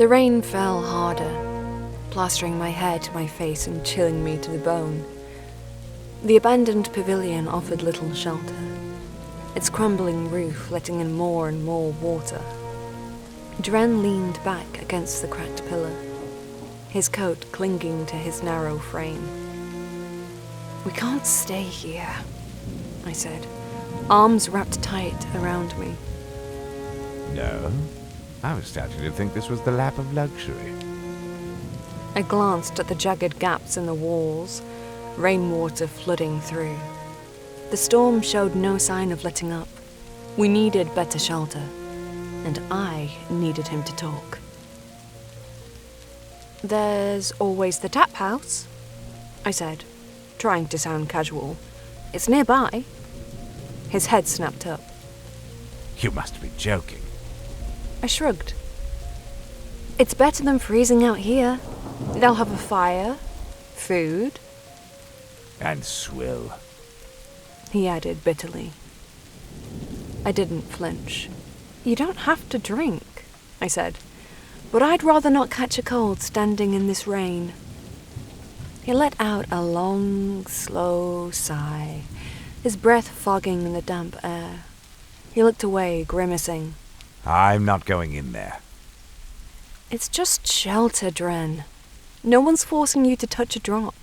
The rain fell harder, plastering my head, my face, and chilling me to the bone. The abandoned pavilion offered little shelter, its crumbling roof letting in more and more water. Dren leaned back against the cracked pillar, his coat clinging to his narrow frame. "We can't stay here," I said, arms wrapped tight around me. No? I was starting to think this was the lap of luxury. I glanced at the jagged gaps in the walls, rainwater flooding through. The storm showed no sign of letting up. We needed better shelter, and I needed him to talk. "There's always the taphouse," I said, trying to sound casual. "It's nearby." His head snapped up. You must be joking. I shrugged. "It's better than freezing out here. They'll have a fire, food." And swill. He added bitterly. I didn't flinch. "You don't have to drink," I said, "but I'd rather not catch a cold standing in this rain." He let out a long, slow sigh, his breath fogging in the damp air. He looked away, grimacing. I'm not going in there. "It's just shelter, Dren. No one's forcing you to touch a drop.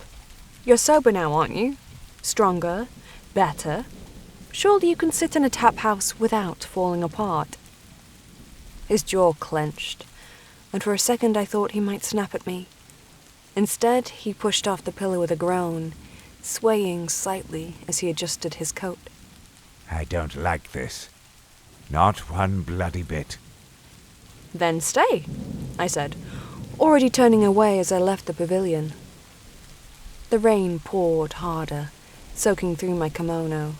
You're sober now, aren't you? Stronger, better. Surely you can sit in a taphouse without falling apart." His jaw clenched, and for a second I thought he might snap at me. Instead, he pushed off the pillow with a groan, swaying slightly as he adjusted his coat. I don't like this. Not one bloody bit. "Then stay," I said, already turning away as I left the pavilion. The rain poured harder, soaking through my kimono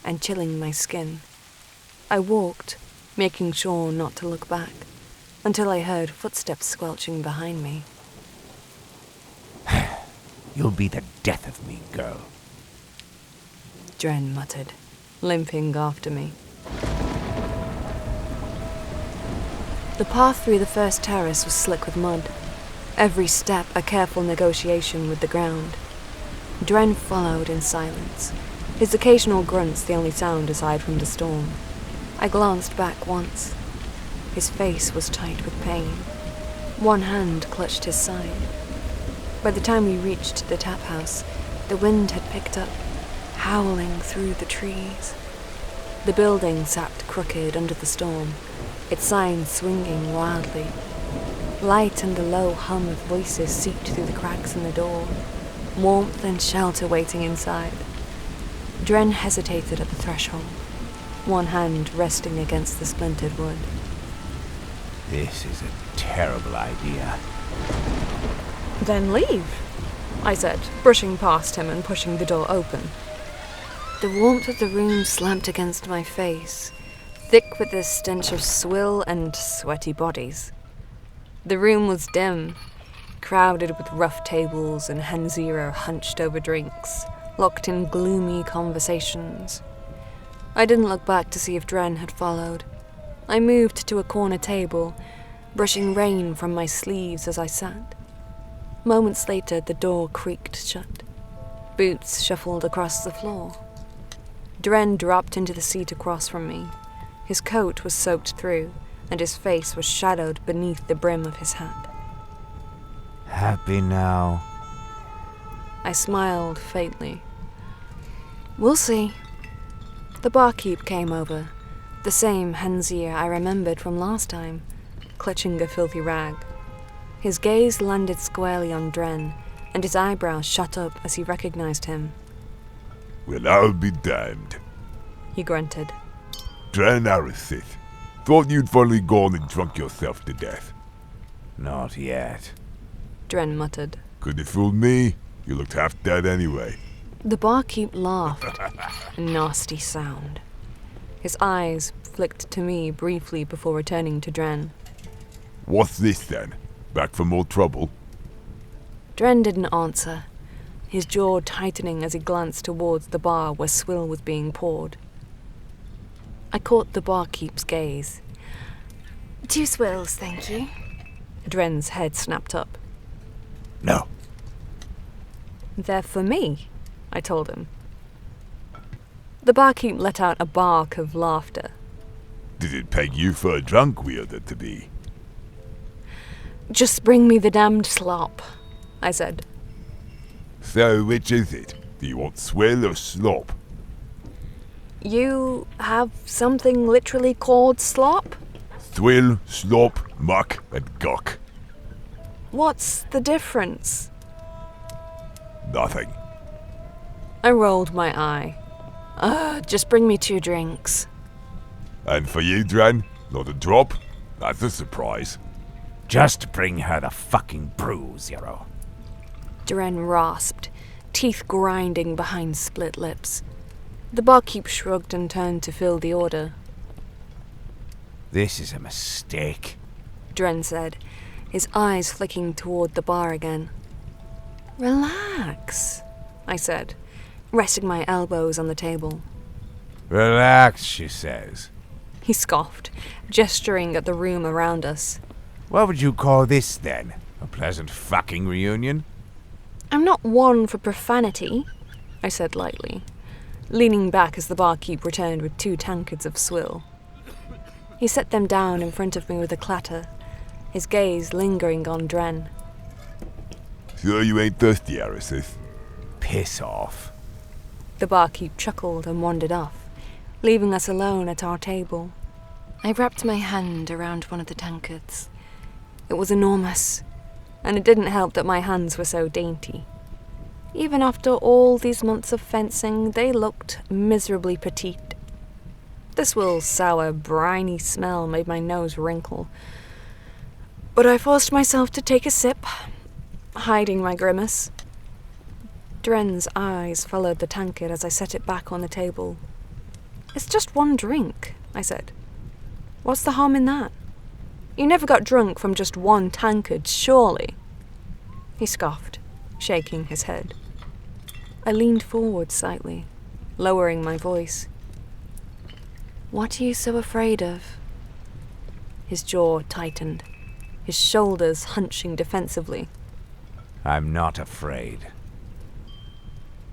and chilling my skin. I walked, making sure not to look back, until I heard footsteps squelching behind me. You'll be the death of me, girl. Dren muttered, limping after me. The path through the first terrace was slick with mud, every step a careful negotiation with the ground. Dren followed in silence, his occasional grunts the only sound aside from the storm. I glanced back once. His face was tight with pain. One hand clutched his side. By the time we reached the taphouse, the wind had picked up, howling through the trees. The building sat crooked under the storm, its signs swinging wildly. Light and the low hum of voices seeped through the cracks in the door, warmth and shelter waiting inside. Dren hesitated at the threshold, one hand resting against the splintered wood. This is a terrible idea. "Then leave," I said, brushing past him and pushing the door open. The warmth of the room slapped against my face, thick with the stench of swill and sweaty bodies. The room was dim, crowded with rough tables and Hen Zero hunched over drinks, locked in gloomy conversations. I didn't look back to see if Dren had followed. I moved to a corner table, brushing rain from my sleeves as I sat. Moments later, the door creaked shut. Boots shuffled across the floor. Dren dropped into the seat across from me. His coat was soaked through, and his face was shadowed beneath the brim of his hat. Happy now? I smiled faintly. "We'll see." The barkeep came over, the same Hensier I remembered from last time, clutching a filthy rag. His gaze landed squarely on Dren, and his eyebrows shot up as he recognized him. "Well, I'll be damned," he grunted. "Dren Arithith. Thought you'd finally gone and drunk yourself to death." Not yet. Dren muttered. "Couldn't have fooled me. You looked half dead anyway." The barkeep laughed, a nasty sound. His eyes flicked to me briefly before returning to Dren. "What's this then? Back for more trouble?" Dren didn't answer, his jaw tightening as he glanced towards the bar where swill was being poured. I caught the barkeep's gaze. "2 swills, thank you." Dren's head snapped up. No. They're for me, I told him. The barkeep let out a bark of laughter. Did it peg you for a drunk wielder to be? Just bring me the damned slop, I said. So which is it? Do you want swill or slop? You have something literally called slop? Thwill, slop, muck, and guck. What's the difference? Nothing. I rolled my eye. Just bring me 2 drinks. And for you, Dren, not a drop? That's a surprise. Just bring her the fucking brew, Zero. Dren rasped, teeth grinding behind split lips. The barkeep shrugged and turned to fill the order. This is a mistake, Dren said, his eyes flicking toward the bar again. Relax, I said, resting my elbows on the table. Relax, she says. He scoffed, gesturing at the room around us. What would you call this, then? A pleasant fucking reunion? I'm not one for profanity, I said lightly, leaning back as the barkeep returned with 2 tankards of swill. He set them down in front of me with a clatter, his gaze lingering on Dren. Sure you ain't thirsty, Arisith? Piss off. The barkeep chuckled and wandered off, leaving us alone at our table. I wrapped my hand around one of the tankards. It was enormous, and it didn't help that my hands were so dainty. Even after all these months of fencing, they looked miserably petite. The swill's sour, briny smell made my nose wrinkle, but I forced myself to take a sip, hiding my grimace. Dren's eyes followed the tankard as I set it back on the table. It's just 1 drink, I said. What's the harm in that? You never got drunk from just 1 tankard, surely? He scoffed, shaking his head. I leaned forward slightly, lowering my voice. What are you so afraid of? His jaw tightened, his shoulders hunching defensively. I'm not afraid.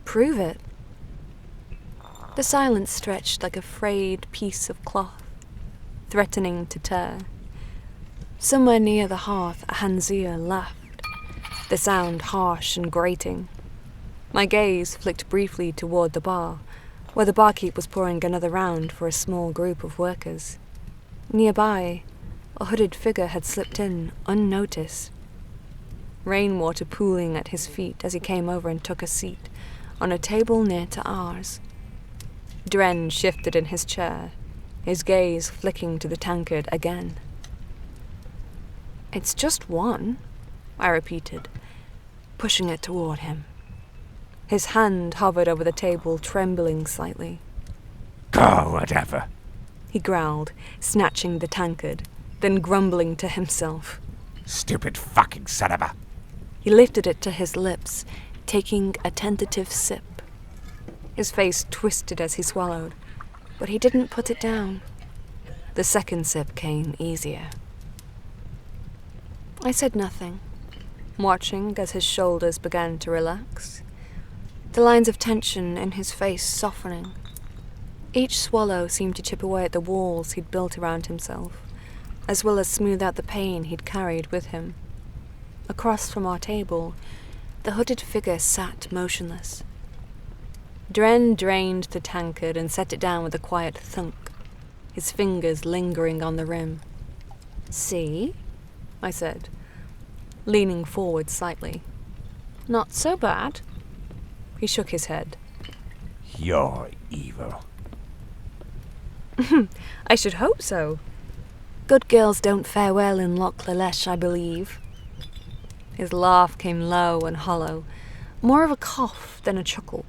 Prove it. The silence stretched like a frayed piece of cloth, threatening to tear. Somewhere near the hearth, a Hanzir laughed, the sound harsh and grating. My gaze flicked briefly toward the bar, where the barkeep was pouring another round for a small group of workers. Nearby, a hooded figure had slipped in, unnoticed. Rainwater pooling at his feet as he came over and took a seat on a table near to ours. Dren shifted in his chair, his gaze flicking to the tankard again. It's just 1, I repeated, pushing it toward him. His hand hovered over the table, trembling slightly. Go, whatever. He growled, snatching the tankard, then grumbling to himself. Stupid fucking son of a... He lifted it to his lips, taking a tentative sip. His face twisted as he swallowed, but he didn't put it down. The second sip came easier. I said nothing, watching as his shoulders began to relax, the lines of tension in his face softening. Each swallow seemed to chip away at the walls he'd built around himself, as well as smooth out the pain he'd carried with him. Across from our table, the hooded figure sat motionless. Dren drained the tankard and set it down with a quiet thunk, his fingers lingering on the rim. See? I said, leaning forward slightly. Not so bad. He shook his head. You're evil. I should hope so. Good girls don't fare well in Loch Lalesh, I believe. His laugh came low and hollow, more of a cough than a chuckle.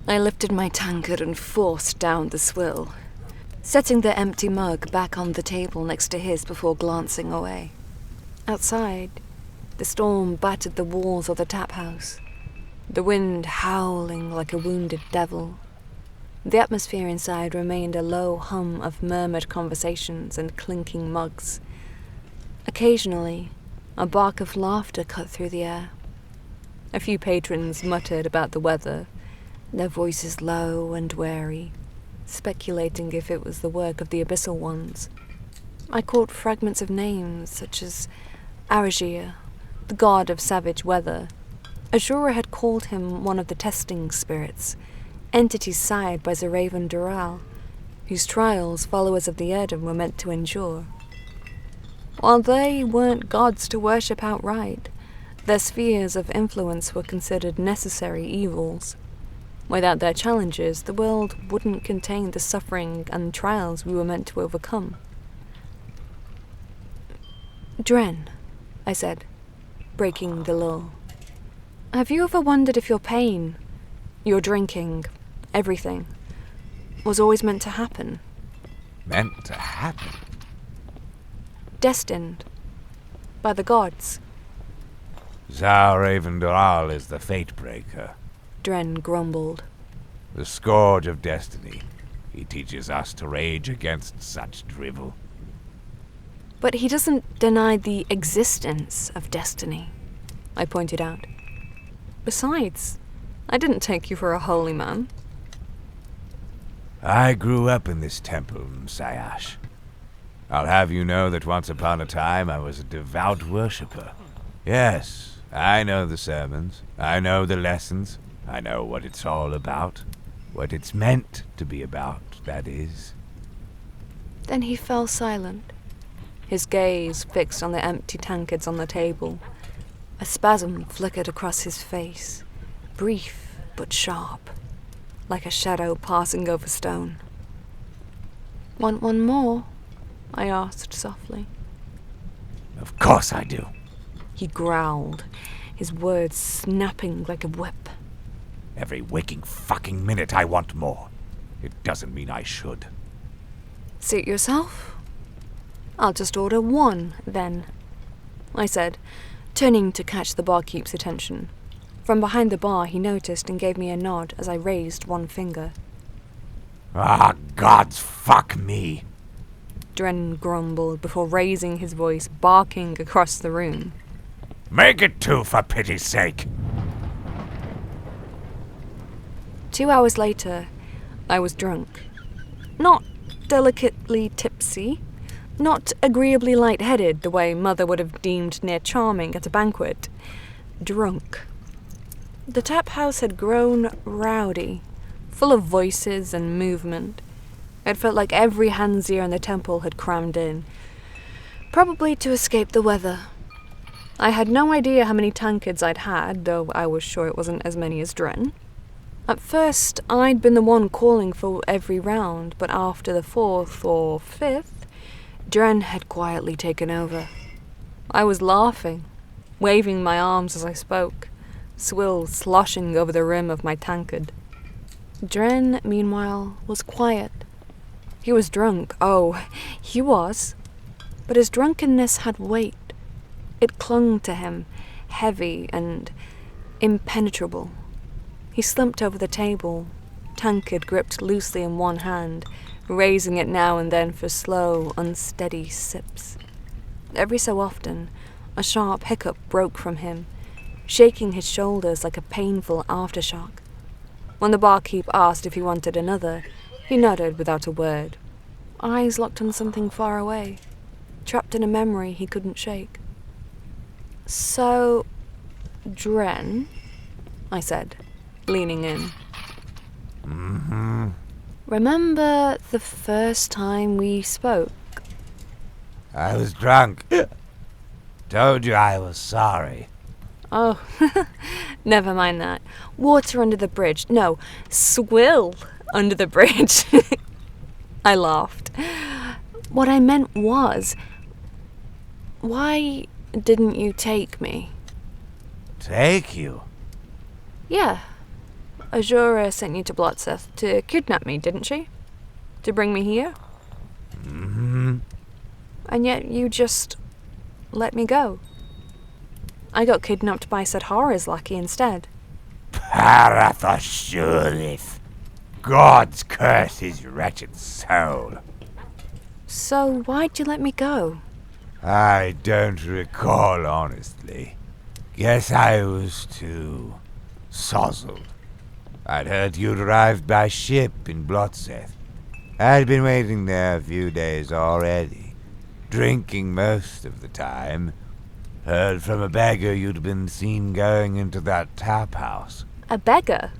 I lifted my tankard and forced down the swill, setting the empty mug back on the table next to his before glancing away. Outside, the storm battered the walls of the taphouse, the wind howling like a wounded devil. The atmosphere inside remained a low hum of murmured conversations and clinking mugs. Occasionally, a bark of laughter cut through the air. A few patrons muttered about the weather, their voices low and wary, speculating if it was the work of the Abyssal Ones. I caught fragments of names such as Aragir, the god of savage weather. Azura had called him one of the testing spirits, entities sired by Zeraven Dural, whose trials followers of the Erdem were meant to endure. While they weren't gods to worship outright, their spheres of influence were considered necessary evils. Without their challenges, the world wouldn't contain the suffering and trials we were meant to overcome. Dren, I said, breaking the lull. Have you ever wondered if your pain, your drinking, everything, was always meant to happen? Meant to happen? Destined. By the gods. Zeraven Dural is the fate breaker. Dren grumbled. The scourge of destiny. He teaches us to rage against such drivel. But he doesn't deny the existence of destiny, I pointed out. Besides, I didn't take you for a holy man. I grew up in this temple, Msayash. I'll have you know that once upon a time I was a devout worshipper. Yes, I know the sermons, I know the lessons, I know what it's all about. What it's meant to be about, that is. Then he fell silent, his gaze fixed on the empty tankards on the table. A spasm flickered across his face, brief but sharp, like a shadow passing over stone. Want one more? I asked softly. Of course I do. He growled, his words snapping like a whip. Every waking fucking minute I want more. It doesn't mean I should. Suit yourself? I'll just order one, then, I said, turning to catch the barkeep's attention. From behind the bar he noticed and gave me a nod as I raised one finger. Ah, gods, fuck me. Dren grumbled before raising his voice, barking across the room. Make it two, for pity's sake. 2 hours later, I was drunk. Not delicately tipsy, not agreeably light-headed the way Mother would have deemed near charming at a banquet. Drunk. The tap house had grown rowdy, full of voices and movement. It felt like every Hanseer in the temple had crammed in, probably to escape the weather. I had no idea how many tankards I'd had, though I was sure it wasn't as many as Dren. At first, I'd been the one calling for every round, but after the 4th or 5th, Dren had quietly taken over. I was laughing, waving my arms as I spoke, swill sloshing over the rim of my tankard. Dren, meanwhile, was quiet. He was drunk, oh, he was. But his drunkenness had weight. It clung to him, heavy and impenetrable. He slumped over the table, tankard gripped loosely in one hand, raising it now and then for slow, unsteady sips. Every so often, a sharp hiccup broke from him, shaking his shoulders like a painful aftershock. When the barkeep asked if he wanted another, he nodded without a word, eyes locked on something far away, trapped in a memory he couldn't shake. So, Dren, I said, leaning in. Mm-hmm. Remember the first time we spoke? I was drunk. Told you I was sorry. Oh, never mind that. Water under the bridge. No, swill under the bridge. I laughed. What I meant was, why didn't you take me? Take you? Yeah. Azura sent you to Blotseth to kidnap me, didn't she? To bring me here? Mm-hmm. And yet you just let me go. I got kidnapped by Sadhara's lackey instead. Parathashurith. God's curse his wretched soul. So why'd you let me go? I don't recall, honestly. Guess I was too sozzled. I'd heard you'd arrived by ship in Blotseth. I'd been waiting there a few days already, drinking most of the time. Heard from a beggar you'd been seen going into that taphouse. A beggar?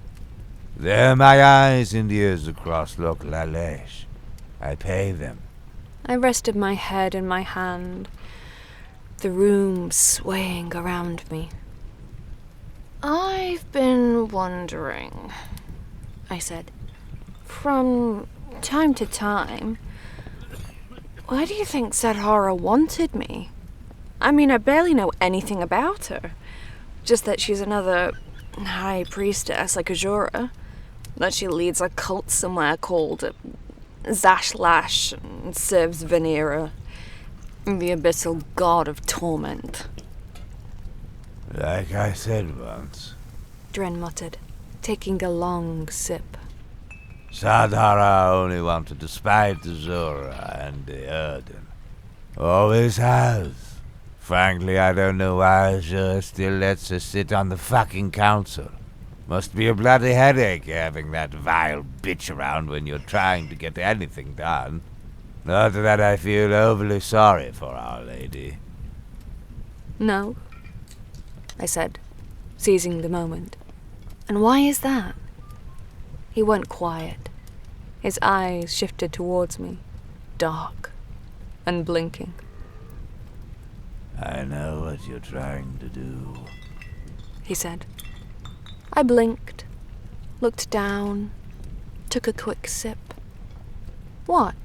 They're my eyes and ears across Loch Lalesh. I pay them. I rested my head in my hand, the room swaying around me. I've been wondering, I said, from time to time, why do you think Sadhara wanted me? I mean, I barely know anything about her. Just that she's another high priestess like Azura. That she leads a cult somewhere called Zashlash and serves Vanera, the abyssal god of torment. Like I said once, Dren muttered, taking a long sip. Sadhara only wanted to spite Azura and the Erden. Always has. Frankly, I don't know why Azura still lets her sit on the fucking council. Must be a bloody headache having that vile bitch around when you're trying to get anything done. Not that I feel overly sorry for Our Lady. No, I said, seizing the moment. And why is that? He went quiet. His eyes shifted towards me, dark and blinking. I know what you're trying to do, he said. I blinked, looked down, took a quick sip. What?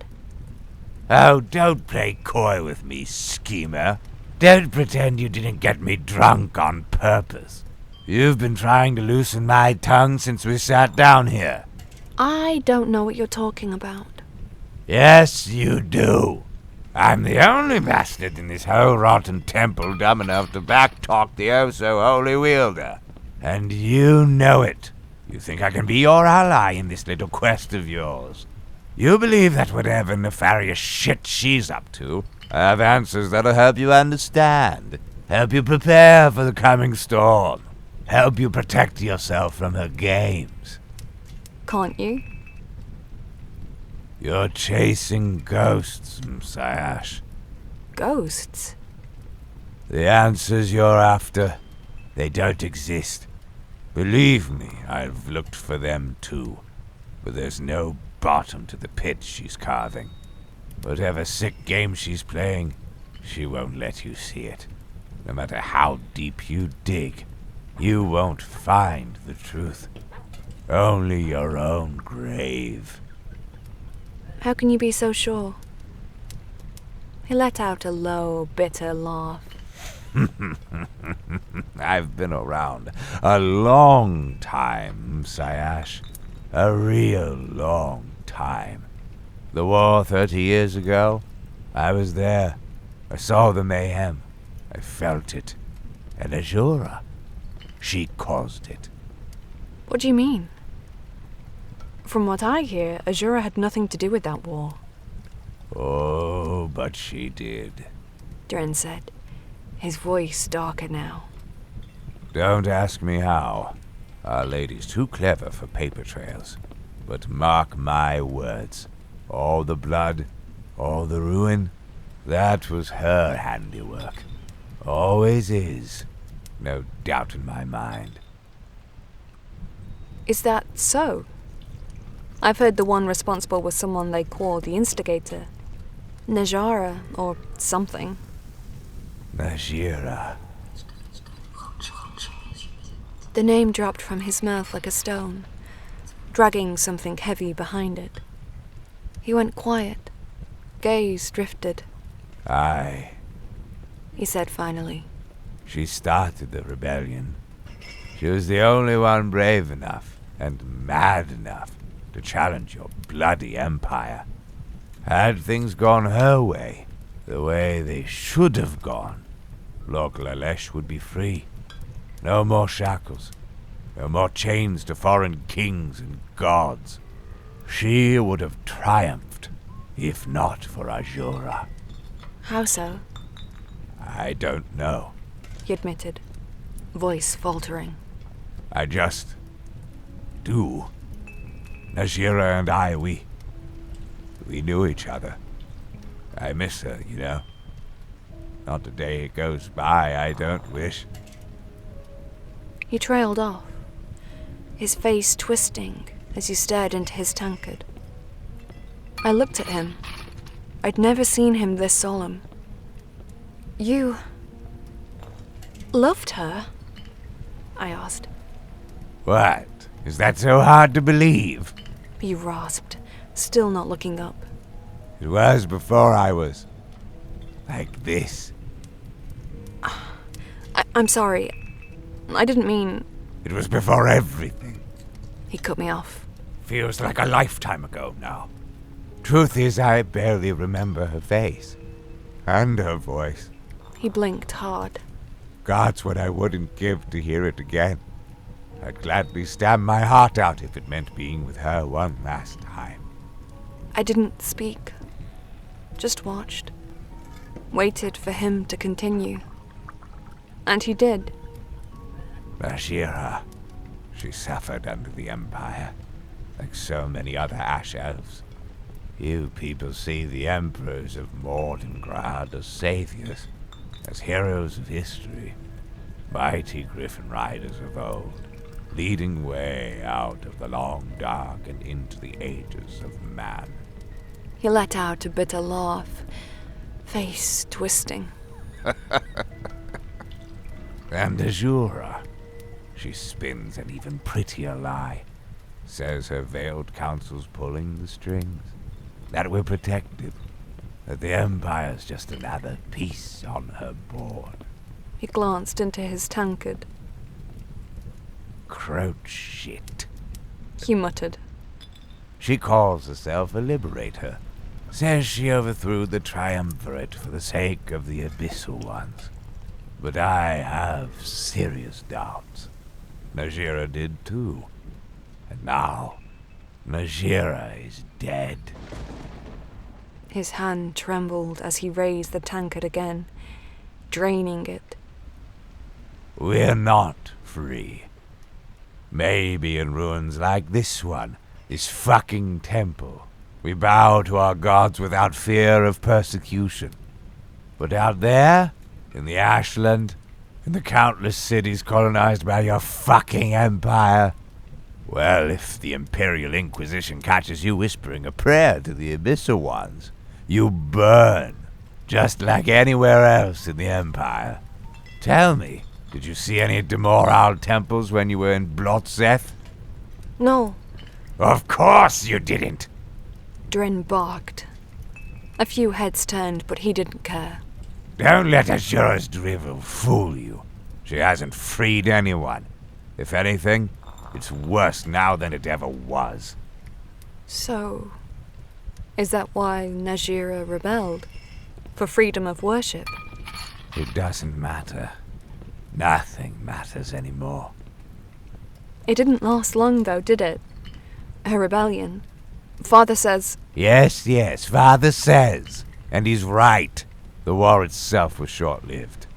Oh, don't play coy with me, schemer. Don't pretend you didn't get me drunk on purpose. You've been trying to loosen my tongue since we sat down here. I don't know what you're talking about. Yes, you do. I'm the only bastard in this whole rotten temple dumb enough to backtalk the oh-so-holy wielder. And you know it. You think I can be your ally in this little quest of yours. You believe that whatever nefarious shit she's up to, I have answers that'll help you understand, help you prepare for the coming storm, help you protect yourself from her games. Can't you? You're chasing ghosts, Msayash. Ghosts? The answers you're after, they don't exist. Believe me, I've looked for them too. But there's no bottom to the pit she's carving. Whatever sick game she's playing, she won't let you see it. No matter how deep you dig, you won't find the truth. Only your own grave. How can you be so sure? He let out a low, bitter laugh. I've been around a long time, Msayash. A real long time. The war 30 years ago, I was there. I saw the mayhem. I felt it. And Azura, she caused it. What do you mean? From what I hear, Azura had nothing to do with that war. Oh, but she did. Dren said, his voice darker now. Don't ask me how. Our Lady's too clever for paper trails. But mark my words. All the blood, all the ruin, that was her handiwork. Always is. No doubt in my mind. Is that so? I've heard the one responsible was someone they call the Instigator. Najara, or something. Najira. The name dropped from his mouth like a stone, dragging something heavy behind it. He went quiet. Gaze drifted. Aye. He said finally. She started the rebellion. She was the only one brave enough and mad enough to challenge your bloody empire. Had things gone her way, the way they should have gone, Loch Lalesh would be free. No more shackles. No more chains to foreign kings and gods. She would have triumphed, if not for Azura. How so? I don't know. He admitted, voice faltering. I just do. Najira and I, we knew each other. I miss her, you know. Not a day goes by I don't wish. He trailed off, his face twisting as he stared into his tankard. I looked at him. I'd never seen him this solemn. You loved her? I asked. What? Is that so hard to believe? He rasped, still not looking up. It was before I was like this. I'm sorry. I didn't mean... It was before everything. He cut me off. Feels like a lifetime ago now. Truth is, I barely remember her face. And her voice. He blinked hard. God's what I wouldn't give to hear it again. I'd gladly stab my heart out if it meant being with her one last time. I didn't speak. Just watched. Waited for him to continue. And he did. Najira. She suffered under the Empire, like so many other Ash Elves. You people see the Emperors of Mordengrad as saviors, as heroes of history, mighty griffin riders of old, leading way out of the long dark and into the ages of man. He let out a bitter laugh, face twisting. And Azura, she spins an even prettier lie. Says her veiled council's pulling the strings, that we're protected, that the Empire's just another piece on her board. He glanced into his tankard. Croach shit. He muttered. She calls herself a liberator. Says she overthrew the Triumvirate for the sake of the Abyssal Ones. But I have serious doubts. Najira did too. And now, Najira is dead. His hand trembled as he raised the tankard again, draining it. We're not free. Maybe in ruins like this one, this fucking temple, we bow to our gods without fear of persecution. But out there, in the Ashland, in the countless cities colonized by your fucking empire, well, if the Imperial Inquisition catches you whispering a prayer to the Abyssal Ones, you burn, just like anywhere else in the Empire. Tell me, did you see any demoralized temples when you were in Blotzeth? No. Of course you didn't! Dren barked. A few heads turned, but he didn't care. Don't let Azura's drivel fool you. She hasn't freed anyone. If anything, it's worse now than it ever was. So, is that why Najira rebelled? For freedom of worship? It doesn't matter. Nothing matters anymore. It didn't last long, though, did it? Her rebellion. Father says... Yes, Father says. And he's right. The war itself was short-lived.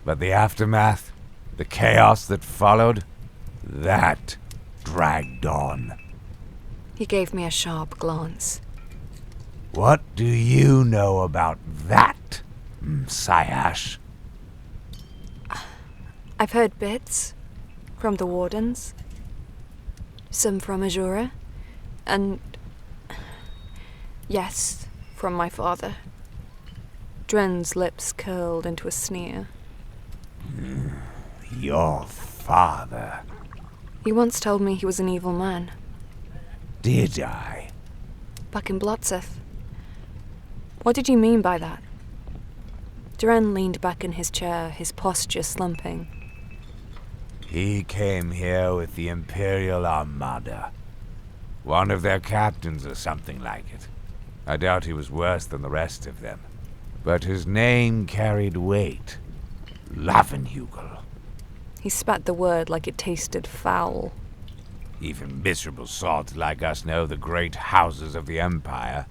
But the aftermath, the chaos that followed, that dragged on. He gave me a sharp glance. What do you know about that, Sayash? I've heard bits from the wardens. Some from Azura. And... yes, from my father. Dren's lips curled into a sneer. Your father. He once told me he was an evil man. Did I? Back in Blotzeth. What did you mean by that? Dren leaned back in his chair, his posture slumping. He came here with the Imperial Armada. One of their captains or something like it. I doubt he was worse than the rest of them. But his name carried weight. Lavenhugel. He spat the word like it tasted foul. Even miserable sods like us know the great houses of the Empire.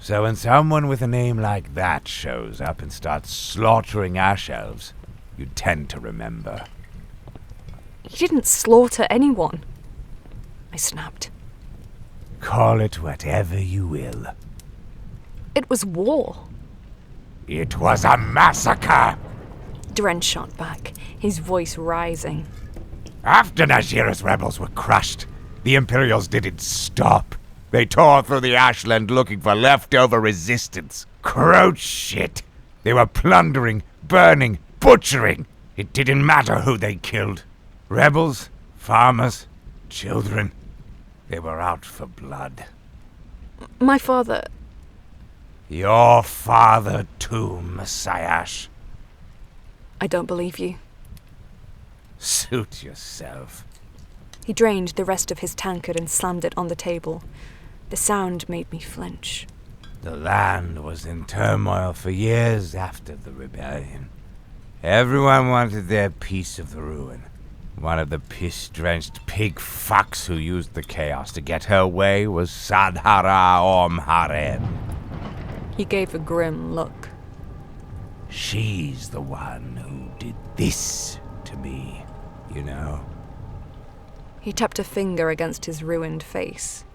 So when someone with a name like that shows up and starts slaughtering ash elves, you tend to remember. He didn't slaughter anyone, I snapped. Call it whatever you will. It was war. It was a massacre! Dren shot back, his voice rising. After Najira's rebels were crushed, the Imperials didn't stop. They tore through the ashland looking for leftover resistance. Crow shit! They were plundering, burning, butchering. It didn't matter who they killed. Rebels, farmers, children. They were out for blood. My father... Your father too, Messiah. I don't believe you. Suit yourself. He drained the rest of his tankard and slammed it on the table. The sound made me flinch. The land was in turmoil for years after the rebellion. Everyone wanted their piece of the ruin. One of the piss-drenched pig fucks who used the chaos to get her way was Sadhara Harem. He gave a grim look. She's the one who did this to me, you know. He tapped a finger against his ruined face.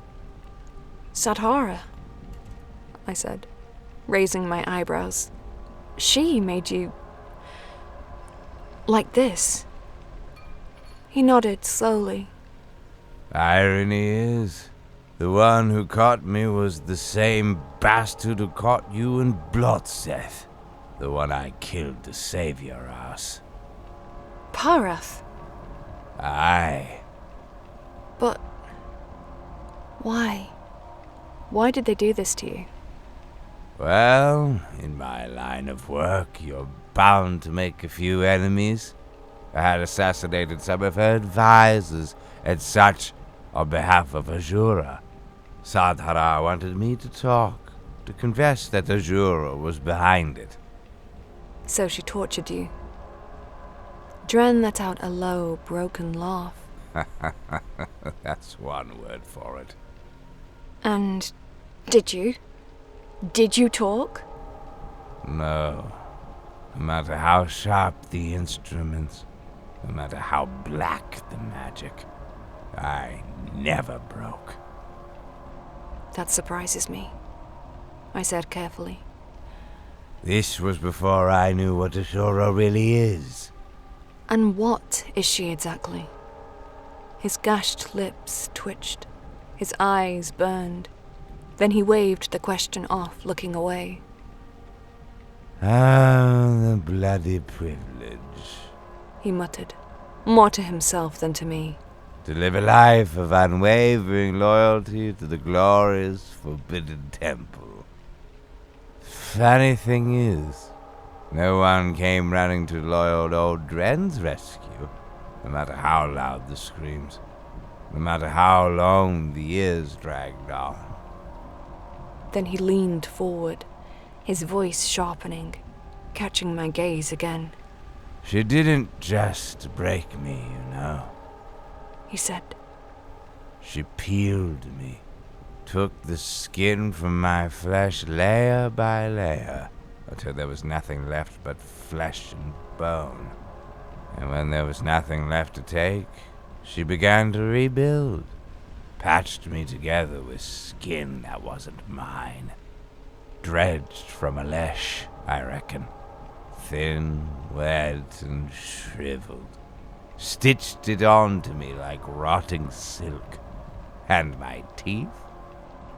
Sadhara, I said, raising my eyebrows. She made you... like this. He nodded slowly. Irony is, the one who caught me was the same bastard who caught you in Blotseth. The one I killed to save your ass. Parath? Aye. But... why? Why did they do this to you? Well, in my line of work, you're bound to make a few enemies. I had assassinated some of her advisors and such on behalf of Azura. Sadhara wanted me to talk, to confess that Azura was behind it. So she tortured you. Dren let out a low, broken laugh. That's one word for it. And did you? Did you talk? No. No matter how sharp the instruments, no matter how black the magic, I never broke. That surprises me, I said carefully. This was before I knew what Ashura really is. And what is she exactly? His gashed lips twitched. His eyes burned. Then he waved the question off, looking away. Ah, the bloody privilege. He muttered, more to himself than to me. To live a life of unwavering loyalty to the glorious Forbidden Temple. Funny thing is, no one came running to loyal old Dren's rescue, no matter how loud the screams, no matter how long the years dragged on. Then he leaned forward, his voice sharpening, catching my gaze again. She didn't just break me, you know. He said. She peeled me, took the skin from my flesh layer by layer, until there was nothing left but flesh and bone. And when there was nothing left to take, she began to rebuild. Patched me together with skin that wasn't mine. Dredged from a lesh, I reckon. Thin, wet, and shriveled. Stitched it onto me like rotting silk. And my teeth?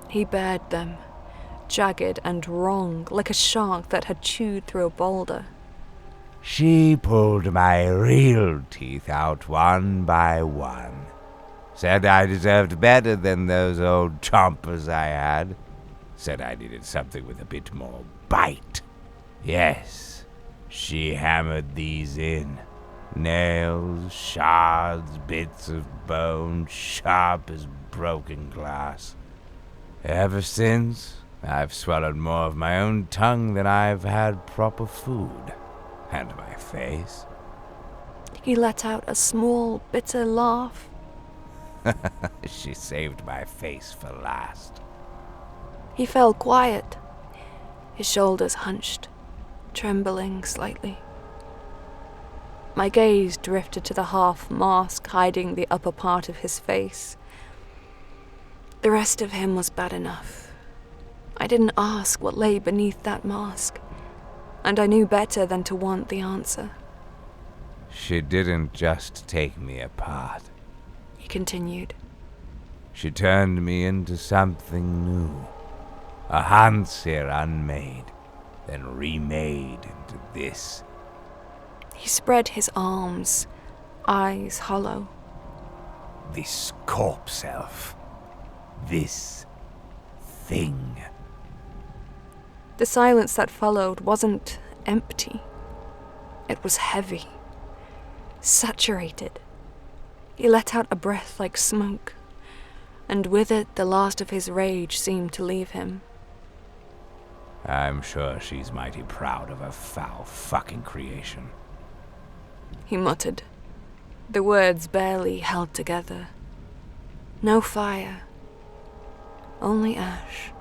He bared them, jagged and wrong, like a shark that had chewed through a boulder. She pulled my real teeth out one by one. Said I deserved better than those old chompers I had. Said I needed something with a bit more bite. Yes, she hammered these in. Nails, shards, bits of bone, sharp as broken glass. Ever since, I've swallowed more of my own tongue than I've had proper food. And my face. He let out a small, bitter laugh. She saved my face for last. He fell quiet, his shoulders hunched, trembling slightly. My gaze drifted to the half mask hiding the upper part of his face. The rest of him was bad enough. I didn't ask what lay beneath that mask, and I knew better than to want the answer. She didn't just take me apart, He continued. She turned me into something new. A Handseer unmade, then remade into this. He spread his arms, eyes hollow. This corpse elf. This thing. The silence that followed wasn't empty. It was heavy, saturated. He let out a breath like smoke, and with it the last of his rage seemed to leave him. I'm sure she's mighty proud of her foul fucking creation. He muttered, the words barely held together. No fire, only ash.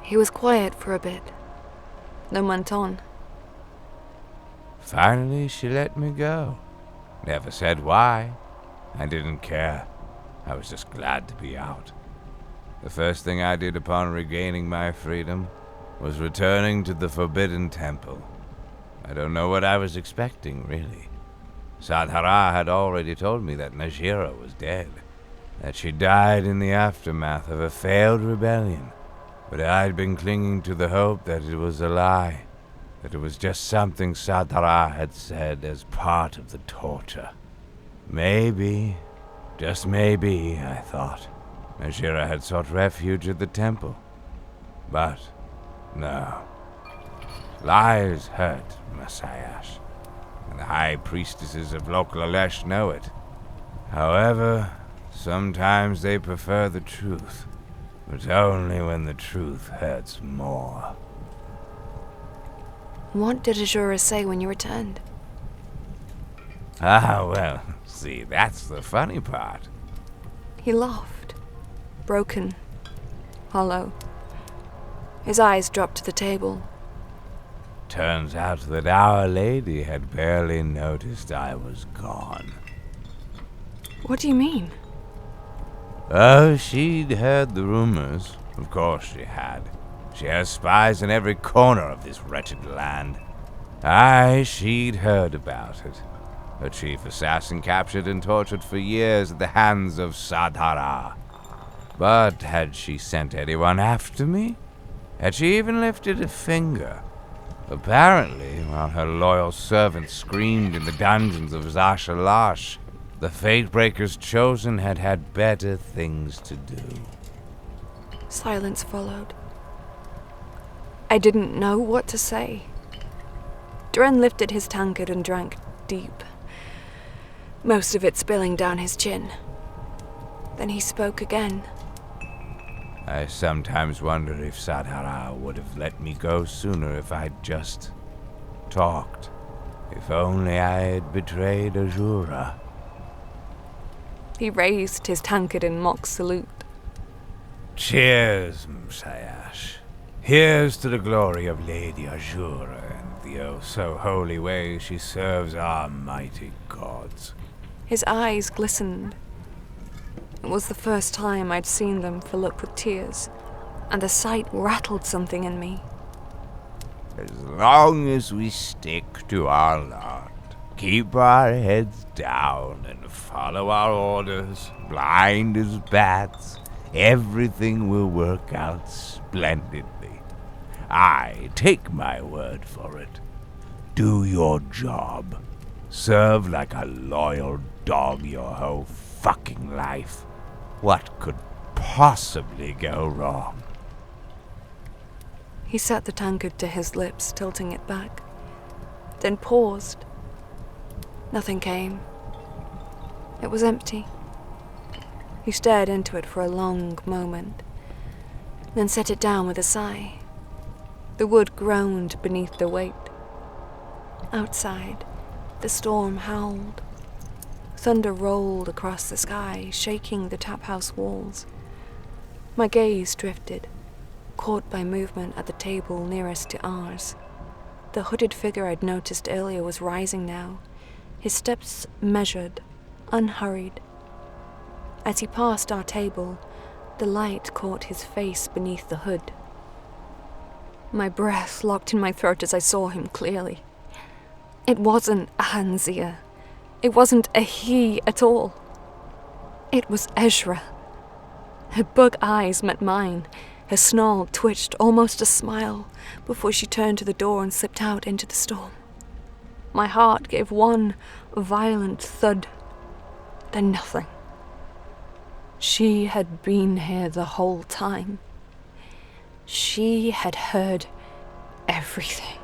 He was quiet for a bit, then went on. Finally, she let me go. Never said why. I didn't care. I was just glad to be out. The first thing I did upon regaining my freedom was returning to the Forbidden Temple. I don't know what I was expecting, really. Sadhara had already told me that Najira was dead, that she died in the aftermath of a failed rebellion, but I'd been clinging to the hope that it was a lie, that it was just something Sadhara had said as part of the torture. Maybe, just maybe, I thought, Najira had sought refuge at the temple. But, no. Lies hurt, Masayash, and the high priestesses of local Alesh know it. However, sometimes they prefer the truth, but only when the truth hurts more. What did Azura say when you returned? Ah, well, see, that's the funny part. He laughed, broken, hollow. His eyes dropped to the table. Turns out that Our Lady had barely noticed I was gone. What do you mean? Oh, she'd heard the rumors. Of course she had. She has spies in every corner of this wretched land. Aye, she'd heard about it. Her chief assassin captured and tortured for years at the hands of Sadhara. But had she sent anyone after me? Had she even lifted a finger? Apparently, while her loyal servant screamed in the dungeons of Zashalash, the Fatebreaker's chosen had had better things to do. Silence followed. I didn't know what to say. Dren lifted his tankard and drank deep, most of it spilling down his chin. Then he spoke again. I sometimes wonder if Sadhara would have let me go sooner if I'd just talked. If only I had betrayed Azura. He raised his tankard in mock salute. Cheers, Msayash. Here's to the glory of Lady Azura and the oh-so-holy way she serves our mighty gods. His eyes glistened. It was the first time I'd seen them fill up with tears, and the sight rattled something in me. As long as we stick to our lot, keep our heads down and follow our orders, blind as bats, everything will work out splendidly. I take my word for it. Do your job. Serve like a loyal dog your whole fucking life. What could possibly go wrong? He set the tankard to his lips, tilting it back, then paused. Nothing came. It was empty. He stared into it for a long moment, then set it down with a sigh. The wood groaned beneath the weight. Outside, the storm howled. Thunder rolled across the sky, shaking the taphouse walls. My gaze drifted, caught by movement at the table nearest to ours. The hooded figure I'd noticed earlier was rising now, his steps measured, unhurried. As he passed our table, the light caught his face beneath the hood. My breath locked in my throat as I saw him clearly. It wasn't a Hanzia. It wasn't a he at all. It was Ezra. Her bug eyes met mine. Her snarl twitched almost a smile before she turned to the door and slipped out into the storm. My heart gave one violent thud, then nothing. She had been here the whole time. She had heard everything.